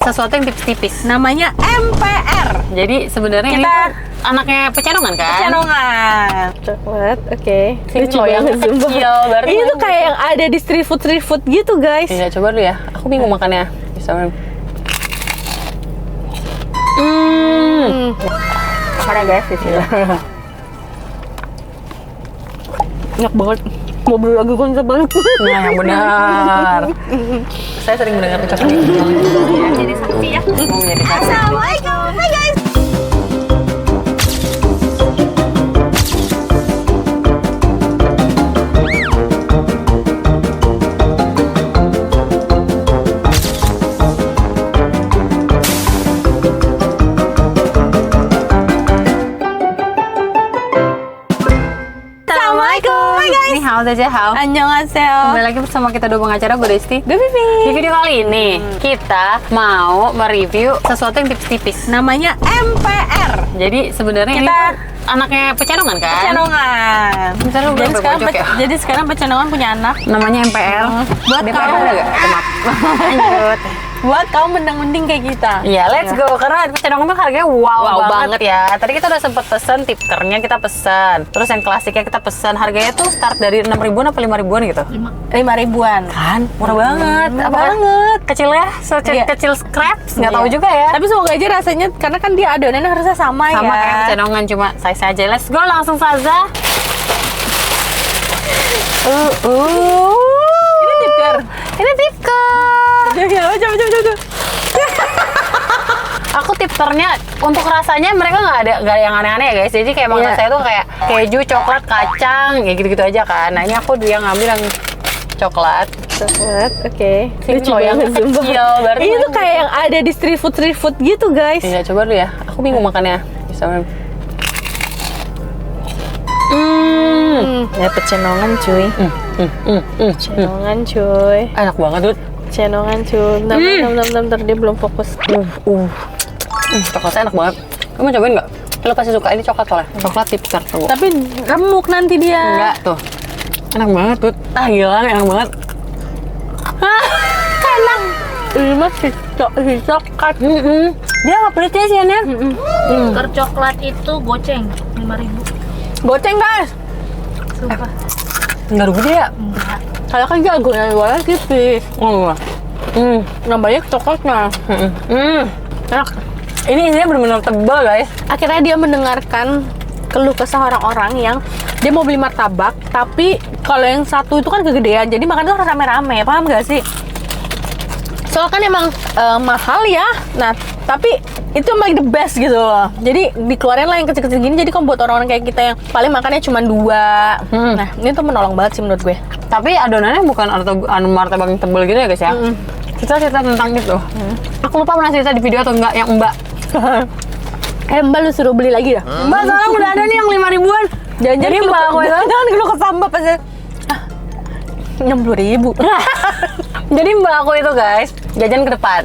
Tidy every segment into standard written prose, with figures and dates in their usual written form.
Sesuatu yang tipis-tipis. Namanya MPR. Jadi sebenarnya ini tuh anaknya Pecenongan kan? Pecenongan. Coklat, oke. Lucu banget, kecil. Berarti Ini tuh kayak yang ada di street food gitu, guys. Iya, coba dulu ya. Aku bingung makannya. Bisa. Mana guys di sini. Enak banget. Mau beli lagi konsep banget. Nah, yang benar. Saya sering mendengar ucapan ini. Jadi saksi ya. Mau menjadi saksi. Assalamualaikum. Hai guys. Ini hao aja hao. Annyeonghaseyo. Kembali lagi bersama kita dua pengacara, gue Desti. Gue Vivi. Di video kali ini kita mau mereview sesuatu yang tipis-tipis. Namanya MPR. Jadi sebenarnya ini tuh anaknya Pecenongan kan? Pecenongan. Bentar, lu Jadi berapa sekarang, pojok ya? jadi sekarang Pecenongan punya anak. Namanya MPR. Buat DPR kamu. ada gak? Maaf. Lanjut. Buat kaum mending-mending kayak kita. Iya, let's go. Karena Pecenongan tuh harganya wow banget banget ya. Tadi kita udah sempet pesen tipkernya, kita pesan. Terus yang klasiknya kita pesan. Harganya tuh start dari 6.000-an apa 5.000-an gitu. 5.000-an. Kan? Murah banget. Murah Apa? banget. Kecil ya? Iya. Kecil scraps? Nggak Iya. tahu juga ya. Tapi semoga aja rasanya, karena kan dia adonannya harusnya sama ya. Sama kayak Pecenongan, cuma size aja. Let's go, langsung saja. Ini tipker. Ini tipker. Coba. Aku tipkernya untuk rasanya mereka nggak ada yang aneh-aneh ya guys. Jadi kayak emang Iya. rasanya tuh kayak keju, coklat, kacang, ya gitu-gitu aja kan. Nah ini aku yang ngambil yang coklat. Coklat, oke. Lucu banget, kecil. Berarti Ini tuh kayak yang ada di street food gitu, guys. Iya, coba dulu ya. Aku bingung makannya. Bisa. Ya Pecenongan cuy. Pecenongan cuy. Enak banget tuh. Pecenongan cuy. Bentar, dia belum fokus. Coklatnya enak banget. Kamu cobain nggak? Lo pasti suka ini coklat soalnya. Coklat tipker tuh. Tapi remuk nanti dia. Enggak tuh. Enak banget tuh. Ah gila, enak banget. Enak. Ini mah si coklat. Dia nggak pelit ya siannya. Tikar coklat itu goceng 5.000. Goceng, guys. Sumpah. Nggak rugi ya? Enggak. Kalau kan jagonya jualan tipis. Oh, Nambahnya coklatnya. enak. Ini isinya benar-benar tebal guys. Akhirnya dia mendengarkan keluh kesah orang-orang yang dia mau beli martabak, tapi kalau yang satu itu kan kegedean, jadi makan tuh harus rame-rame, paham gak sih? Soalnya kan emang mahal ya, nah tapi itu emang the best gitu loh. Jadi dikeluarin lah yang kecil-kecil gini, jadi kalau buat orang-orang kayak kita yang paling makannya cuma 2. Nah ini tuh menolong banget sih menurut gue. Tapi adonannya bukan martabak yang tebal gitu ya guys ya. Kita cerita tentang itu. Aku lupa pernah cerita di video atau enggak yang Mbak. Mbak lu suruh beli lagi dah. Mbak sekarang udah ada nih yang 5.000-an. Jadi Mbak aku itu jangan lu kesambah pasti. 60.000. Jadi Mbak aku itu guys jajan ke depan.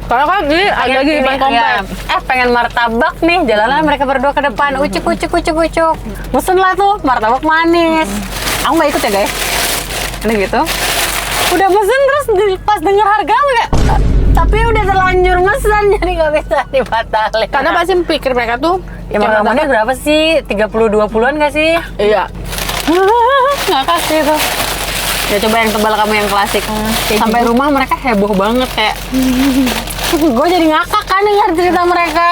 Karena kan ini ada lagi Pengen depan ini, komplek. ya, pengen martabak nih, jalanan mereka berdua ke depan, ucuk. Mesen lah tuh martabak manis. Aku nggak ikut ya guys. Ini gitu. Udah mesen terus pas denger harga kayak, tapi udah terlanjur mesen jadi nggak bisa dibatalin. Karena pasti pikir mereka tuh ya martabaknya berapa sih? 30-20-an nggak sih? iya. Nggak kasih tuh. Ya coba yang tebal, kamu yang klasik. Sampai rumah mereka heboh banget kayak. Gue jadi ngakak kan dengar cerita mereka.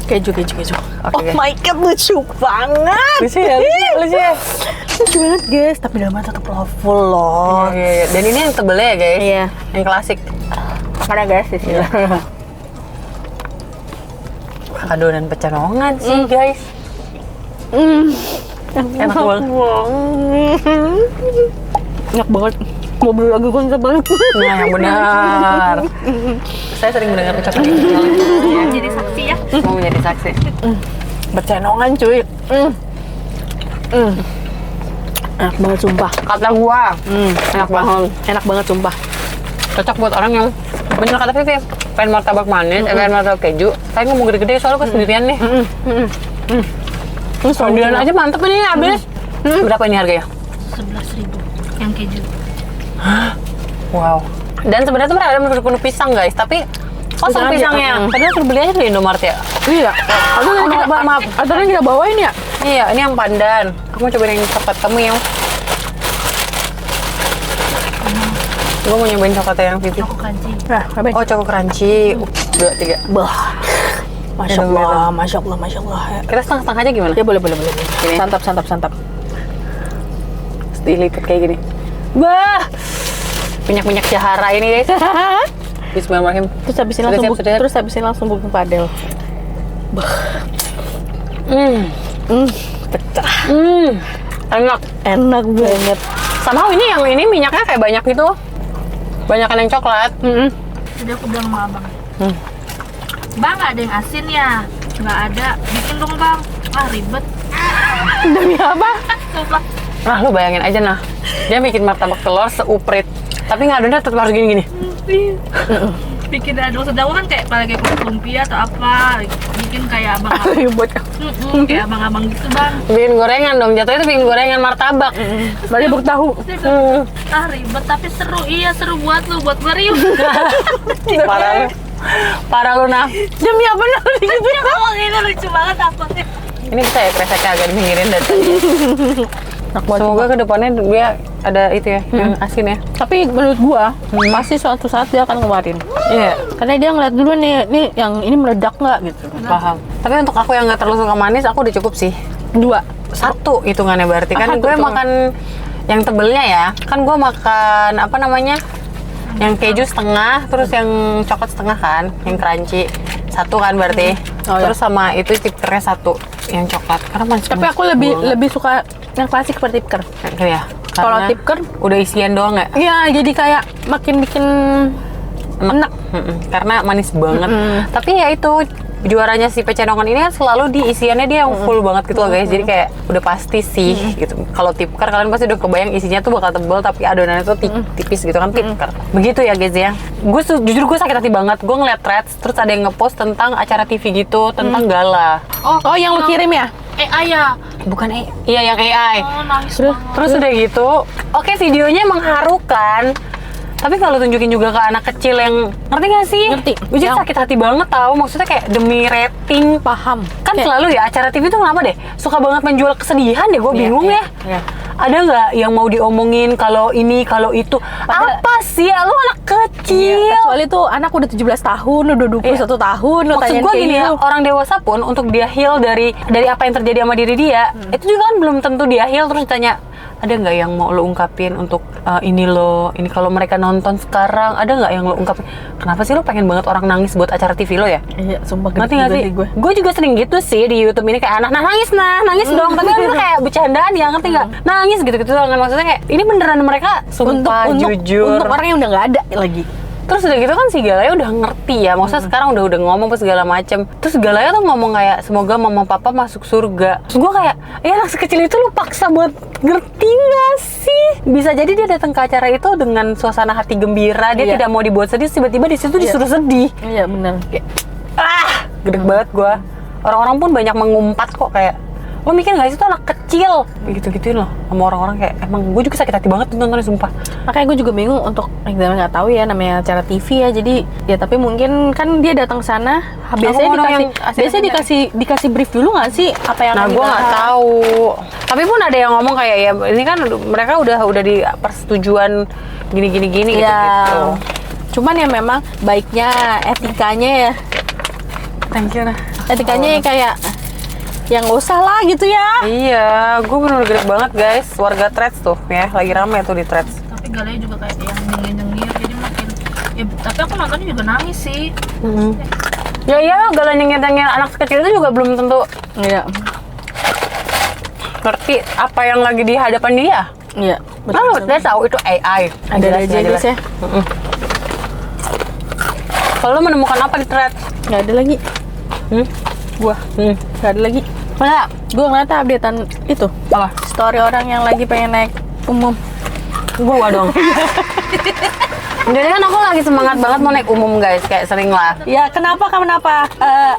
Keju. Oke, Oh guys. my god, lucu banget. Lucu ya. Lucu banget guys, tapi dalamnya tetap full loh. Iya. Dan ini yang tebelnya ya guys. Iya. Yang klasik. Mana guys di sini? Adonan Pecenongan sih guys. Enak banget. Enak banget. Mau beli lagi konsep banget. Nah, yang benar. Saya sering mendengar ucapan ini. Jadi saksi ya. Mau menjadi saksi. Pecenongan cuy. Enak banget sumpah. Kata gua, enak banget. Enak banget sumpah. Cocok buat orang yang bener kata Vivi, pengen martabak manis, pengen martabak keju. Tapi ngomong gede-gede soalnya gue sendirian nih. Sendirian aja mantep ini habis. Berapa ini harganya? 11.000 yang keju. Wow. Dan sebenarnya tuh mereka ada menu pisang guys, tapi Kosong pisangnya. Mm. Tadi suruh beli aja di Indomaret ya. Iya. Atau yang kita bawain ya? Iya, ini yang pandan. Aku mau cobain yang coklat, kamu yang. Gue mau nyobain coklat yang Vivi. Choco crunchy. Nah, apa? Oh, Choco Crunchy. 2, 3. Bah. Masya Allah, Masya Allah, Masya Allah. Kita setengah-setengah aja gimana? Ya boleh. Gini. Santap. Terus dilipet kayak gini. Bah! Minyak-minyak jahara ini, guys. Bismillahirrahmanirrahim. Terus habisin langsung bubuk padel. Pecah. Enak. Enak banget. Sama ini yang ini minyaknya kayak banyak gitu. Banyakan yang coklat. Jadi aku bilang sama abang, Bang, nggak ada yang asin ya? Nggak ada, bikin dong bang. Ah ribet. Demi apa? Sumpah. Nah, lu bayangin aja nah. Dia bikin martabak telur seuprit. Tapi ngadonnya tetap harus gini-gini. Bikin aduk sedang kan kayak kayak lumpia atau apa. Bikin kayak abang-abang. Ribet. Kayak abang-abang gitu bang. Bikin gorengan dong. Jatuhnya itu bikin gorengan martabak. Balik buk tahu. Dia bilang, ah ribet tapi seru. Iya seru buat lu, buat beri. Parah lu. Parah lu nah. Demi apa nih? Gitu ya ngomong ini lucu banget takutnya. Ini bisa ya kreseknya agak diminggirin dari tadi. Semoga kedepannya dia ada itu ya, yang asin ya. Tapi menurut gua pasti suatu saat dia akan ngeluarin. Iya, Karena dia ngeliat dulu nih yang ini meledak nggak gitu. paham. Tapi untuk aku yang nggak terlalu suka manis, aku udah cukup sih. 2. 1 hitungannya berarti kan Satu gue hitungan. makan yang tebelnya ya. Kan gue makan apa namanya? Yang keju setengah, terus yang coklat setengah kan, yang crunchy. 1 kan berarti. Oh, Terus sama itu tipkernya 1 yang coklat. Karena manis. Tapi aku lebih suka yang klasik seperti tipker. ya. Kalau Karena tipker, udah isian doang nggak? iya jadi kayak makin bikin enak. Karena manis banget. Tapi ya itu juaranya si pecenongan ini kan selalu di isiannya dia yang full banget gitu loh guys. Jadi kayak udah pasti sih gitu. Kalau tipker kalian pasti udah kebayang isinya tuh bakal tebal tapi adonannya tuh tipis gitu kan tipker. Begitu ya guys ya. Jujur gue sakit hati banget. Gue ngeliat threads terus ada yang ngepost tentang acara TV gitu tentang gala. Oh, yang lu kirim ya? Ayah. Bukan iya yang AI. Oh nangis Terus? banget. Terus udah gitu, oke videonya mengharukan. Tapi kalau tunjukin juga ke anak kecil yang ngerti gak sih? Ngerti. Gue jadi Yang- sakit hati banget tau. Maksudnya kayak demi rating. Paham. Kan Kayak- selalu ya acara TV tuh kenapa deh? Suka banget menjual kesedihan deh. Gue bingung ya. Iya. Ada nggak yang mau diomongin kalau ini kalau itu? Apa sih ya? Lu anak kecil. Iya, kecuali tuh anak udah 17 tahun, udah 21 tahun, lo Maksud tanyain gue kayak gini ya, gitu. orang dewasa pun untuk dia heal dari apa yang terjadi sama diri dia, itu juga kan belum tentu dia heal. Terus ditanya, ada nggak yang mau lo ungkapin untuk ini kalau mereka nonton sekarang, ada nggak yang lo ungkapin? Kenapa sih lo pengen banget orang nangis buat acara TV lo ya? Iya, sumpah Ngerti nggak sih? Gue juga sering gitu sih di YouTube ini kayak anak, nangis dong. Tapi kan itu kayak bercandaan ya, ngerti nggak? Nangis gitu-gitu doang kan. Maksudnya kayak, ini beneran mereka sumpah, jujur. Untuk orang yang udah nggak ada lagi. Terus udah gitu kan si Galaya udah ngerti ya, maksudnya sekarang udah ngomong apa segala macem. Terus Galaya tuh ngomong kayak semoga mama papa masuk surga. Terus gue kayak, ya anak sekecil itu lu paksa buat ngerti gak sih? Bisa jadi dia datang ke acara itu dengan suasana hati gembira, dia Iya. tidak mau dibuat sedih, tiba-tiba di situ disuruh sedih. Iya, benar. Gede banget gue. Orang-orang pun banyak mengumpat kok kayak, lo mikir gak sih itu anak kecil? Gitu-gituin loh sama orang-orang kayak, emang gue juga sakit hati banget nontonnya sumpah. Makanya gue juga bingung untuk nggak tahu ya namanya acara TV ya. Jadi ya tapi mungkin kan dia datang ke sana biasanya mau dong yang dikasih brief dulu nggak sih apa yang Nah, akan gue nggak dibahas? tahu. Tapi pun ada yang ngomong kayak ya ini kan mereka udah di persetujuan gini gitu. Ya. Cuman ya memang baiknya etikanya ya. Thank you. Etikanya ya kayak yang nggak usah lah gitu ya. Iya, gue bener-bener gede banget guys. Warga threads tuh ya, lagi rame tuh di threads. Tapi Galaya juga kayak yang nyengir jadi makin. Ya tapi aku nontonnya juga nangis sih. Ya iya, galau nyengir-nyengir anak kecil itu juga belum tentu Iya. ngerti apa yang lagi di hadapan dia. Iya. Nah, dia tahu itu AI. Ada aja guys ya. Kalau lo menemukan apa di threads? Nggak ada lagi. Gua. Nggak ada lagi. Mana? Gue ngeliat updatean itu. Apa? Story orang yang lagi pengen naik umum. Gua dong. Jadi kan aku lagi semangat banget mau naik umum guys, kayak sering lah. Ya kenapa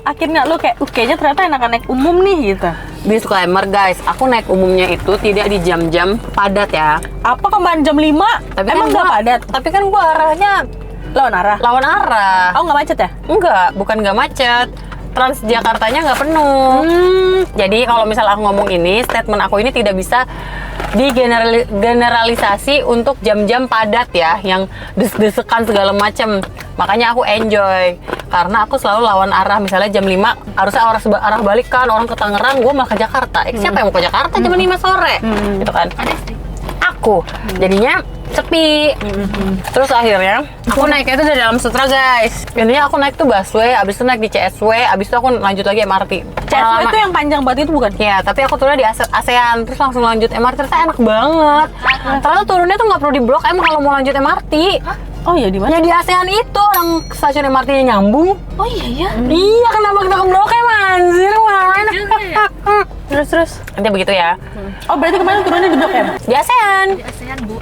akhirnya lu kayak kayaknya ternyata enakan naik umum nih gitu. Disclaimer guys, aku naik umumnya itu tidak di jam-jam padat ya. Apa kemarin jam 5? Tapi Emang kan nggak gua- padat? Tapi kan gua arahnya Lawan arah. lawan arah. Oh, nggak macet ya? Enggak, bukan nggak macet. Transjakartanya nggak penuh. Jadi kalau misal aku ngomong ini, statement aku ini tidak bisa digeneralisasi untuk jam-jam padat ya, yang des-desekan segala macam. Makanya aku enjoy, karena aku selalu lawan arah. Misalnya jam 5, harusnya arah balik kan, orang ke Tangerang, gue malah ke Jakarta. Siapa yang mau ke Jakarta jam 5 sore? Gitu kan. Ada sih. Aku jadinya sepi. Terus akhirnya aku naiknya itu dari dalam Sutra guys. Intinya aku naik tuh busway, abis itu naik di CSW, abis itu aku lanjut lagi MRT. CSW itu yang panjang banget itu bukan? Ya, tapi aku turunnya di ASEAN, terus langsung lanjut MRT. Ternyata enak banget. Ternyata turunnya tuh nggak perlu di Blok M kalau mau lanjut MRT. Oh iya, di mana? Ya di ASEAN itu, orang stasiun MRT-nya nyambung. Oh iya ya. Iya, kenapa kita ke Blok M anjir, mana? Juga ya. Terus. Nanti begitu ya. Oh, berarti kemarin turunnya di Blok M? Di ASEAN. Di ASEAN, Bu.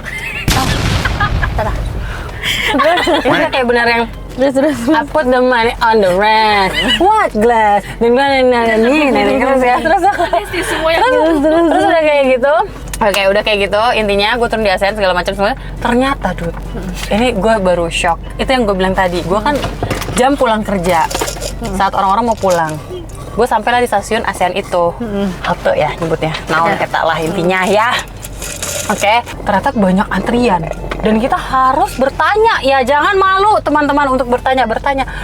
Ini kayak benar yang Terus. I put the money on the rent. What glass? Dan terus ya. Terus Sih semua yang terus udah kayak gitu. Oke, udah kayak gitu. Intinya gue turun di ASEAN segala macam semua. Ternyata, dude, ini gue baru shock. Itu yang gue bilang tadi. Gue kan jam pulang kerja saat orang-orang mau pulang. Gue sampailah di stasiun ASEAN itu. Halte ya nyebutnya. Naon kata lah intinya ya. Oke, ternyata banyak antrian dan kita harus bertanya ya, jangan malu teman-teman untuk bertanya.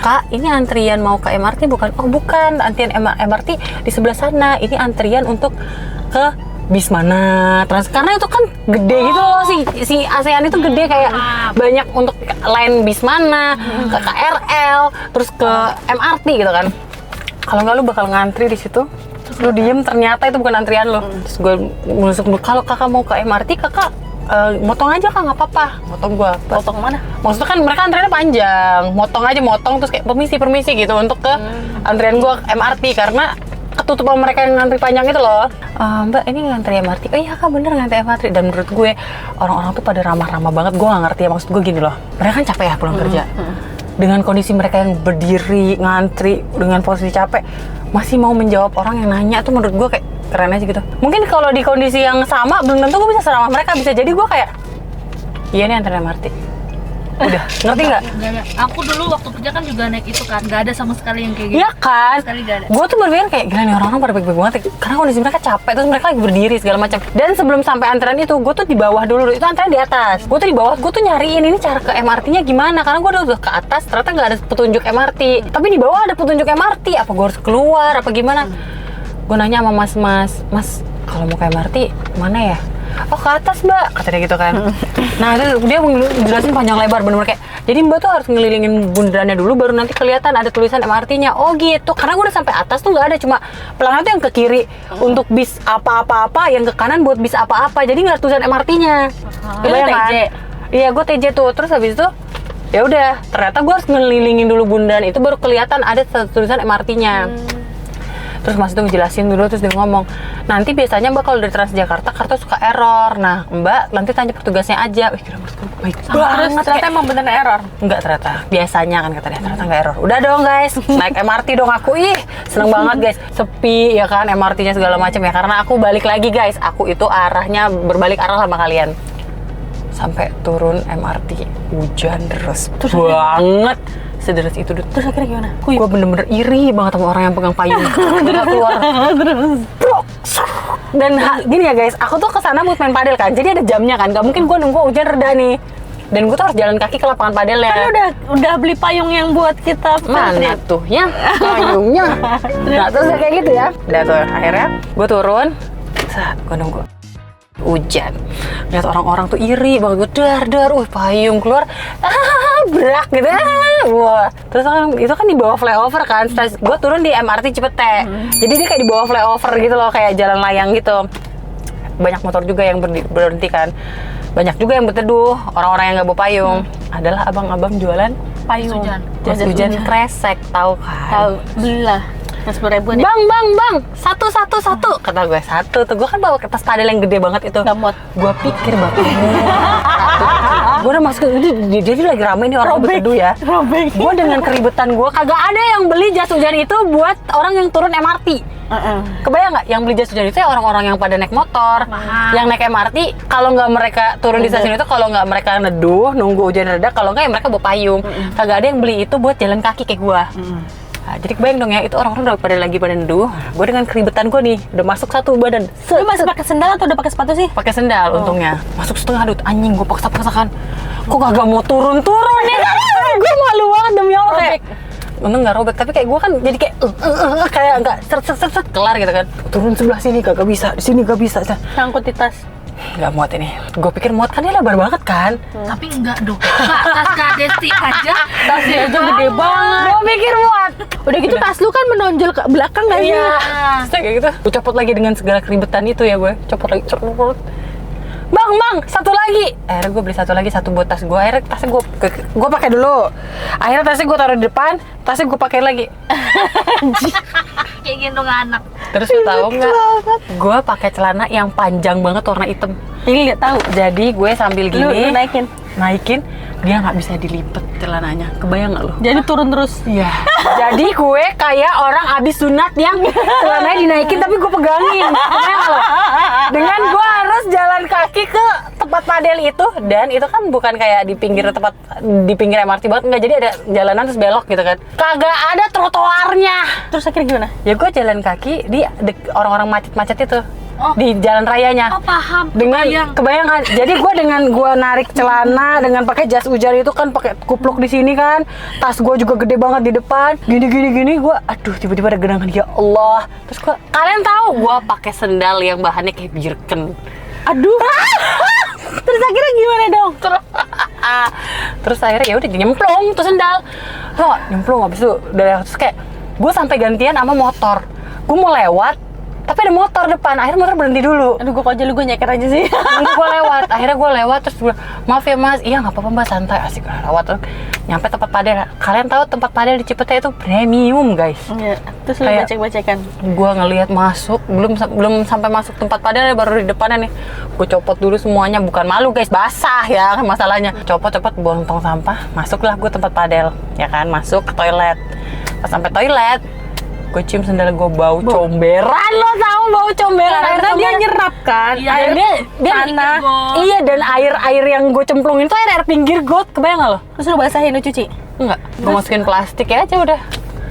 Kak, ini antrian mau ke MRT bukan? Oh bukan, antrian MRT di sebelah sana. Ini antrian untuk ke bis mana? Karena itu kan gede gitu loh, si ASEAN itu gede, kayak banyak untuk line bis mana, ke KRL, terus ke MRT gitu kan. Kalau nggak lu bakal ngantri di situ. Lu diem, ternyata itu bukan antrian lo. Terus gue menusuk dulu, kalau kakak mau ke MRT, kakak motong aja kak, nggak apa-apa. Motong gue. Potong mana? Maksudnya kan mereka antriannya panjang, motong terus kayak permisi gitu untuk ke antrian gue MRT, karena ketutupan mereka yang ngantri panjang itu loh. Mbak, ini ngantri MRT. Oh iya kak, bener ngantri MRT. Dan menurut gue orang-orang tuh pada ramah-ramah banget. Gue nggak ngerti ya, maksud gue gini loh, mereka kan capek ya pulang kerja. Dengan kondisi mereka yang berdiri ngantri dengan posisi capek, masih mau menjawab orang yang nanya, tuh menurut gue kayak keren aja gitu. Mungkin kalau di kondisi yang sama belum tentu gue bisa seramah mereka. Bisa jadi gue kayak, iya nih antrian MRT. Udah, ngerti nggak? Nggak ada. Aku dulu waktu kerja kan juga naik itu kan, nggak ada sama sekali yang kayak gitu. Iya kan? Sekali nggak ada. Gue tuh berpikir kayak, gila nih orang-orang pada baik-baik banget. Karena kondisi mereka capek, terus mereka lagi berdiri segala macam. Dan sebelum sampai antrian itu, gue tuh di bawah dulu. Itu antrian di atas. Gue tuh di bawah, gue tuh nyariin ini cara ke MRT-nya gimana. Karena gue udah ke atas, ternyata nggak ada petunjuk MRT. Tapi di bawah ada petunjuk MRT. Apa gue harus keluar? Apa gimana? Gue nanya sama mas, kalau mau ke MRT mana ya? Oh ke atas mbak, katanya gitu kan. Nah itu dia menjelasin panjang lebar, bener-bener kayak, jadi mbak tuh harus ngelilingin bundarannya dulu, baru nanti kelihatan ada tulisan MRT-nya. Oh gitu, karena gue udah sampai atas tuh nggak ada, cuma pelanggan tuh yang ke kiri untuk bis apa-apa, yang ke kanan buat bis apa-apa, jadi nggak ada tulisan MRT-nya. Kebayang kan? Iya gue TJ tuh, terus habis itu ya udah, ternyata gue harus ngelilingin dulu bundaran itu baru kelihatan ada tulisan MRT-nya. Terus mas itu ngejelasin dulu, terus dia ngomong, nanti biasanya mbak kalau dari Transjakarta kartu suka error. Nah mbak nanti tanya petugasnya aja. Wih kira menurutku baik banget. Ternyata emang bener error? Enggak ternyata, biasanya kan kata dia, ternyata nggak error. Udah dong guys, naik MRT dong aku. Ih seneng banget guys, sepi ya kan, MRT-nya segala macam ya. Karena aku balik lagi guys, aku itu arahnya berbalik arah sama kalian. Sampai turun MRT, hujan deras banget. Sederas itu. Terus akhirnya gimana? Gue bener-bener iri banget sama orang yang pegang payung. Udah keluar. Dan gini ya guys, aku tuh kesana buat main padel kan, jadi ada jamnya kan, gak mungkin gue nunggu hujan reda nih. Dan gue tuh harus jalan kaki ke lapangan padelnya. Kan udah beli payung yang buat kita. Mana tuh ya payungnya? Nah terus kayak gitu ya. Udah tuh akhirnya gue turun, saat gue nunggu hujan, lihat orang-orang tuh iri banget, gue dar, payung keluar, berak gitu, wah. Terus itu kan di bawah flyover kan, gue turun di MRT Cipete, jadi dia kayak di bawah flyover gitu loh, kayak jalan layang gitu. Banyak motor juga yang berhenti kan, banyak juga yang berteduh, orang-orang yang nggak bawa payung. Adalah abang-abang jualan payung, jas hujan kresek, tahu kan? Tahu, belilah. Yang 10.000 nih. Bang, satu. Kata gue, satu tuh. Gue kan bawa kertas padel yang gede banget itu. Nggak muat. Gue pikir bapaknya satu. Gue udah masuk, jadi lagi rame nih orang berteduh ya. Robek. Gue dengan keribetan gue, kagak ada yang beli jas hujan itu buat orang yang turun MRT. Kebayang nggak yang beli jas hujan itu ya orang-orang yang pada naik motor, yang naik MRT. Kalau nggak mereka turun di stasiun itu, kalau nggak mereka neduh nunggu hujan reda, kalau nggak ya mereka bawa payung. Kagak ada yang beli itu buat jalan kaki kayak gue. Nah, jadi kebayang dong ya, itu orang-orang udah pada lagi pada neduh. Gue dengan keribetan gue nih, udah masuk satu badan. Lu masih pakai sendal atau udah pakai sepatu sih? Pakai sendal untungnya. Masuk setengah, aduh anjing, gue paksa-paksakan. Kok kagak mau turun-turun nih? Gue malu banget demi Allah kayak. Untung nggak robek, tapi kayak gue kan jadi kayak nggak set kelar gitu kan. Turun sebelah sini kagak bisa, di sini gak bisa. Sangkut di tas. Nggak muat ini. Gue pikir muat, kan dia lebar banget kan. Tapi enggak dong. Kak, tas Kak Desti aja. Tasnya aja gede banget. Gue pikir muat. Udah gitu tas lu kan menonjol ke belakang gak sih? Iya. Terus kayak gitu. Gue copot lagi dengan segala keribetan itu ya gue. Copot. Bang, satu lagi. Akhirnya gue beli satu lagi, satu buat tas gue. Akhirnya tasnya gue pakai dulu. Akhirnya tasnya gue taruh di depan, tasnya gue pakai lagi. Kayak gendong anak. Terus lu tahu nggak? Gue pakai celana yang panjang banget warna hitam. Ini nggak tahu. Jadi gue sambil Lu gini naikin. dia nggak bisa dilipet celananya. Kebayang nggak lu? Jadi turun terus. Iya. Jadi gue kayak orang abis sunat yang celananya dinaikin tapi gue pegangin. Kebayang nggak lu? Dengan gue harus jalan kaki ke tempat padel itu, dan itu kan bukan kayak di pinggir MRT banget, nggak, jadi ada jalanan terus belok gitu kan. Kagak ada trotoarnya. Terus akhirnya gimana? Ya gue jalan kaki di orang-orang macet-macet itu. Oh. Di jalan rayanya. Oh, paham. Dengan kebayang kan. Jadi gue dengan gue narik celana dengan pakai jas hujan itu kan, pakai kupluk di sini kan. Tas gue juga gede banget di depan. Gini gue, aduh tiba-tiba ada genangan, ya Allah. Terus gue, kalian tahu gue pakai sendal yang bahannya kayak Birken. Aduh. Terus akhirnya gimana dong? Terus akhirnya ya udah nyemplung tuh sendal. Nyemplung habis itu udah, terus kayak gue sampai gantian sama motor. Gue mau lewat tapi ada motor depan, akhirnya motor berhenti dulu. Aduh, gue aja nyeker aja sih. Enggak, gue lewat. Akhirnya gue lewat terus gue, maaf ya mas, iya nggak apa-apa mbak, santai, asik lewat. Terus nyampe tempat padel. Kalian tahu tempat padel di Cipete itu premium guys. Iya. Terus lu Kayak- bacek-bacekan. Gue ngelihat masuk, belum sampai masuk tempat padel, baru di depannya nih. Gue copot dulu semuanya, bukan malu guys, basah ya kan masalahnya. Copot buang tong sampah, masuklah gue tempat padel, ya kan, masuk ke toilet. Pas sampai toilet, gue cium sendal gue, bau comberan. Lo tahu bau comberan? Karena dia nyerap kan. Iya, Air dia tanah. iya, dan air yang gue cemplungin itu air pinggir got, kebayang nggak lo? Terus lu basahin, lu cuci. Enggak, gue masukin plastik ya aja udah.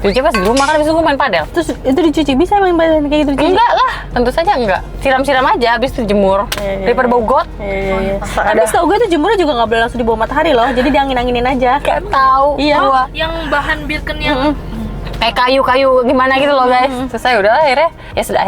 Cuci pas di rumah kan, habis itu gue main padel. Terus itu dicuci, bisa main badan kayak gitu dicuci? Enggak lah, tentu saja enggak. Siram-siram aja, habis itu jemur. Iya. Daripada bau got. Iya. Tapi setahu gue tuh jemurnya juga nggak boleh langsung di bawah matahari loh. Jadi diangin-anginin aja. Gak tahu. Iya. Gua. Yang bahan Birken yang Kayak kayu-kayu gimana gitu loh guys. Terus saya udah akhirnya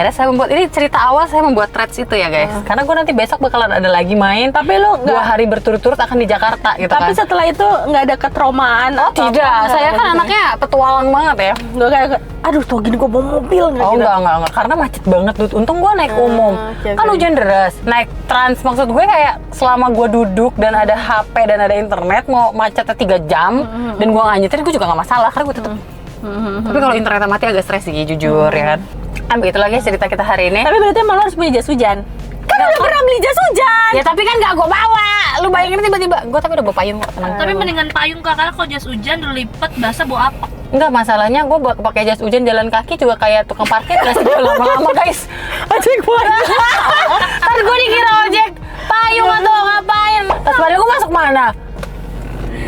saya membuat, ini cerita awal saya membuat threads itu ya guys. Karena gue nanti besok bakalan ada lagi main. Tapi lu 2 nggak. hari berturut-turut akan di Jakarta gitu Tapi kan. setelah itu nggak ada ketraumaan. Oh tidak, saya kan anaknya petualang banget ya. Nggak kayak, aduh tuh gini gue bawa mobil nggak Oh gitu. enggak, karena macet banget Dut. Untung gue naik umum. oke, Kan oke. hujan deras. Naik trans, maksud gue kayak selama gue duduk dan ada HP dan ada internet, mau macetnya 3 jam dan gue nggak nyetir, gue juga nggak masalah karena gue tetep. Tapi kalau internetnya mati agak stres sih, jujur ya kan. Begitu lagi cerita kita hari ini. Tapi berarti emang lo harus punya jas hujan. Kan udah pernah beli jas hujan. Ya tapi kan nggak gue bawa. Lu bayangin tiba-tiba, gue tapi udah bawa payung kok, tenang. tapi mendingan payung Kak, karena kalau jas hujan dilipat basah bawa apa? Enggak, masalahnya gue pakai jas hujan jalan kaki juga kayak tukang parkir, nggak sih lama-lama guys. Ojek buat. Ntar gue dikira ojek payung atau ngapain. Tas padahal gue masuk mana?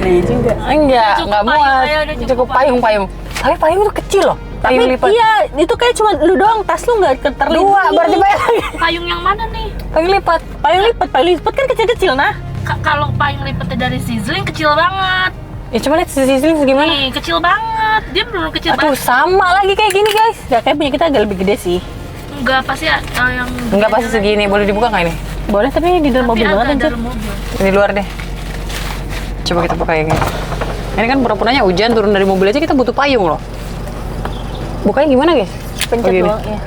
Beli juga. Enggak Cukup muat. payung, ayo, udah Cukup cukup payung. Tapi payung itu kecil loh. Tapi Payung lipat. iya, itu kayak cuma lu doang, tas lu nggak terlindungi. 2, berarti payung lagi. Payung yang mana nih? Payung lipat. Payung lipat kan kecil-kecil nah. Kalau payung lipatnya dari Sizzling kecil banget. Ya coba lihat sisi gimana. Nih, kecil banget. Dia belum kecil Aduh, banget. sama lagi kayak gini guys. Ya kayak punya kita agak lebih gede sih. Enggak, pasti yang Enggak pasti segini. Boleh dibuka nggak ini? Boleh, tapi di dalam Tapi mobil banget agak anjir. dalam mobil. Di luar deh. Coba kita buka yang ini. Ini kan pura-puranya hujan, turun dari mobil aja kita butuh payung loh. Bukanya gimana guys? Pencet gini. doang ya.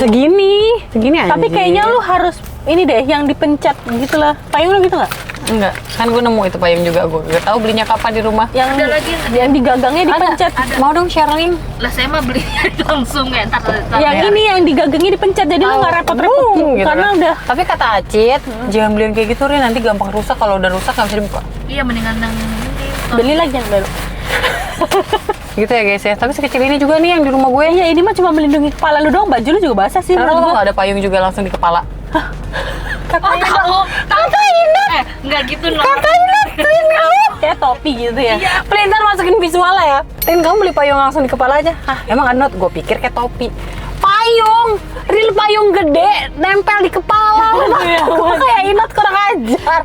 Segini aja. Tapi kayaknya lu harus ini deh yang dipencet gitu lah. Payung lu gitu nggak? Enggak, kan gue nemu itu payung juga. Gue gak tahu belinya kapan di rumah. Ada lagi yang digagangnya dipencet. ada. Mau dong sharing? Lah saya mah beli langsung ya. Ntar Yang ini yang digagangnya dipencet, jadi lo nggak repot-repot gitu karena kan. udah. Tapi kata Acit, jangan beliin kayak gitu Rin, nanti gampang rusak. Kalau udah rusak nggak bisa dibuka. Iya mendingan yang ini. Beli lagi yang baru. Gitu ya guys ya. Tapi sekecil ini juga nih yang di rumah gue. Ya ini mah cuma melindungi kepala lu doang, baju lu juga basah sih Karena menurut lo gua. nggak ada payung juga langsung di kepala. Oh tahu. Enggak gitu no. Kayak topi gitu ya. Pelin ntar masukin visual ya. Rin kamu beli payung langsung di kepala aja. Hah emang Anot? Gue pikir kayak topi. Payung, real payung gede nempel di kepala. Gue kayak Inot kurang ajar.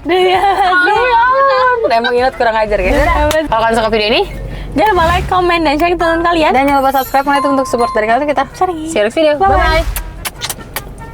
Emang Inot kurang ajar guys. Kalau kalian suka video ini, Jangan lupa like, comment, dan share ke teman kalian. dan jangan lupa subscribe karena itu untuk support dari kalian kita. See you next video. Bye.